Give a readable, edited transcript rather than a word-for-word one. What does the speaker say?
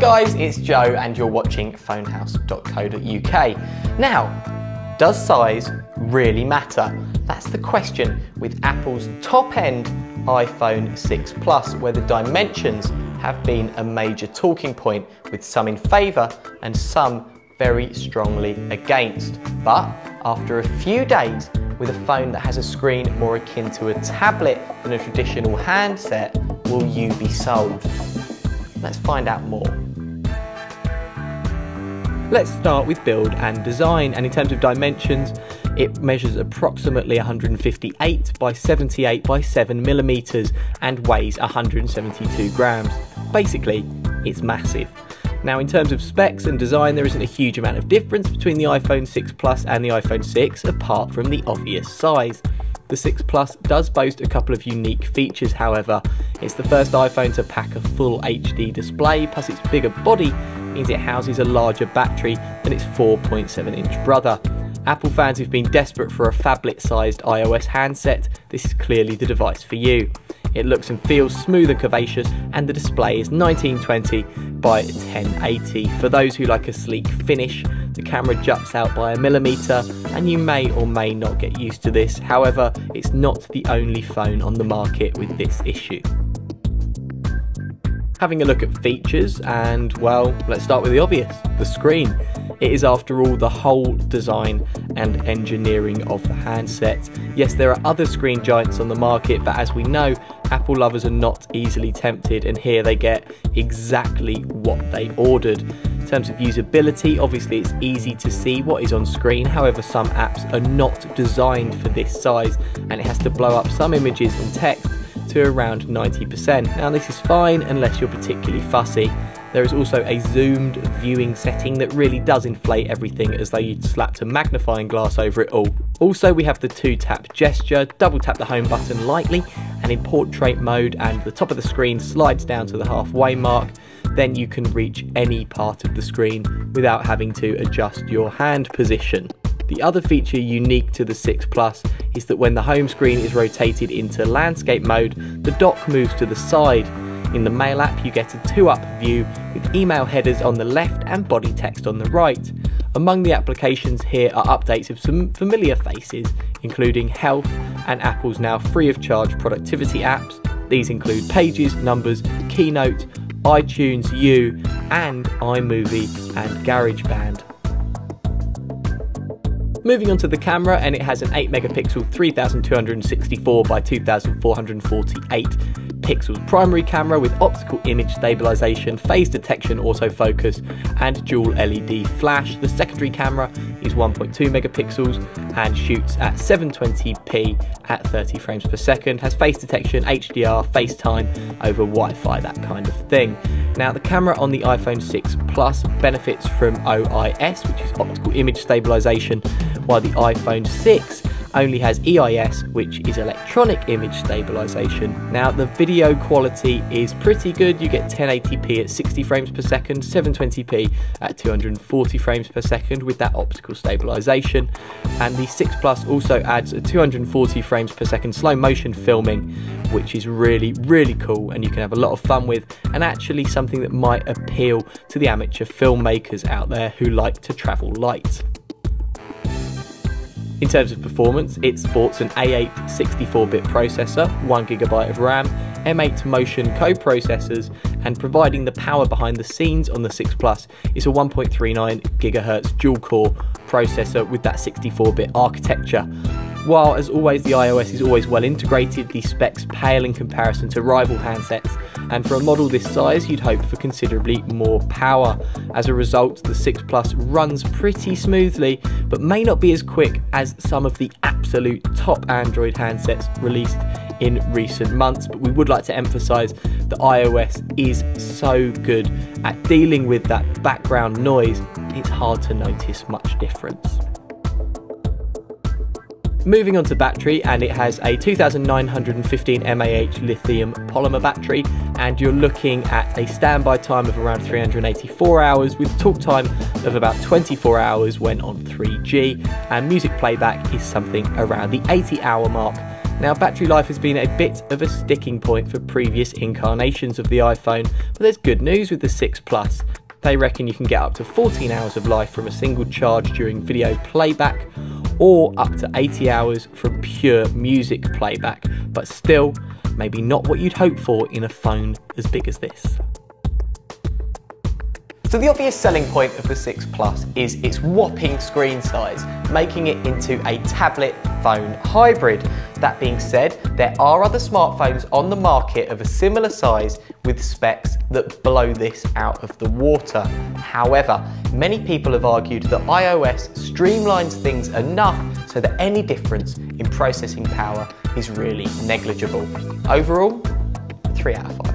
guys, it's Joe and you're watching phonehouse.co.uk. Now, does size really matter? That's the question with Apple's top-end iPhone 6 Plus, where the dimensions have been a major talking point, with some in favour and some very strongly against. But after a few days with a phone that has a screen more akin to a tablet than a traditional handset, will you be sold? Let's find out more. Let's start with build and design, and in terms of dimensions, it measures approximately 158 by 78 by 7mm and weighs 172 grams. Basically, it's massive. Now, in terms of specs and design, there isn't a huge amount of difference between the iPhone 6 Plus and the iPhone 6, apart from the obvious size. The 6 Plus does boast a couple of unique features, however. It's the first iPhone to pack a full HD display, plus its bigger body means it houses a larger battery than its 4.7-inch brother. Apple fans who've been desperate for a phablet-sized iOS handset, this is clearly the device for you. It looks and feels smooth and curvaceous, and the display is 1920 by 1080. For those who like a sleek finish, the camera juts out by 1mm, and you may or may not get used to this. However, it's not the only phone on the market with this issue. Having a look at features, and well, let's start with the obvious, the screen. It is, after all, the whole design and engineering of the handset. Yes, there are other screen giants on the market, but as we know, Apple lovers are not easily tempted, and here they get exactly what they ordered. In terms of usability, obviously it's easy to see what is on screen. However, some apps are not designed for this size, and it has to blow up some images and text to around 90%. Now, this is fine unless you're particularly fussy. There is also a zoomed viewing setting that really does inflate everything, as though you'd slapped a magnifying glass over it all. Also, we have the 2-tap gesture. Double tap the home button lightly and in portrait mode, and the top of the screen slides down to the halfway mark. Then you can reach any part of the screen without having to adjust your hand position. The other feature unique to the 6 Plus is that when the home screen is rotated into landscape mode, the dock moves to the side. In the Mail app, you get a 2-up view with email headers on the left and body text on the right. Among the applications here are updates of some familiar faces, including Health and Apple's now free of charge productivity apps. These include Pages, Numbers, Keynote, iTunes U, and iMovie and GarageBand. Moving on to the camera, and it has an 8-megapixel 3264 by 2448 pixels primary camera with optical image stabilization, phase detection, autofocus, and dual LED flash. The secondary camera is 1.2 megapixels and shoots at 720p at 30 frames per second, has face detection, HDR, FaceTime over Wi-Fi, that kind of thing. Now, the camera on the iPhone 6 Plus benefits from OIS, which is optical image stabilization, while the iPhone 6 only has EIS, which is electronic image stabilization. Now, the video quality is pretty good. You get 1080p at 60 frames per second, 720p at 240 frames per second with that optical stabilization. And the 6 Plus also adds a 240 frames per second slow motion filming, which is really, really cool, and you can have a lot of fun with, and actually something that might appeal to the amateur filmmakers out there who like to travel light. In terms of performance, it sports an A8 64-bit processor, 1GB of RAM, M8 Motion co-processors, and providing the power behind the scenes on the 6 Plus is a 1.39 GHz dual-core processor with that 64-bit architecture. While, as always, the iOS is always well integrated, the specs pale in comparison to rival handsets, and for a model this size, you'd hope for considerably more power. As a result, the 6 Plus runs pretty smoothly, but may not be as quick as some of the absolute top Android handsets released in recent months. But we would like to emphasize that iOS is so good at dealing with that background noise, it's hard to notice much difference. Moving on to battery, and it has a 2915 mAh lithium polymer battery, and you're looking at a standby time of around 384 hours with talk time of about 24 hours when on 3G, and music playback is something around the 80-hour mark Now, battery life has been a bit of a sticking point for previous incarnations of the iPhone, but there's good news with the 6 Plus. They reckon you can get up to 14 hours of life from a single charge during video playback, or up to 80 hours from pure music playback, but still, maybe not what you'd hope for in a phone as big as this. So the obvious selling point of the 6 Plus is its whopping screen size, making it into a tablet phone hybrid. That being said, there are other smartphones on the market of a similar size with specs that blow this out of the water. However, many people have argued that iOS streamlines things enough so that any difference in processing power is really negligible. Overall, 3 out of 5.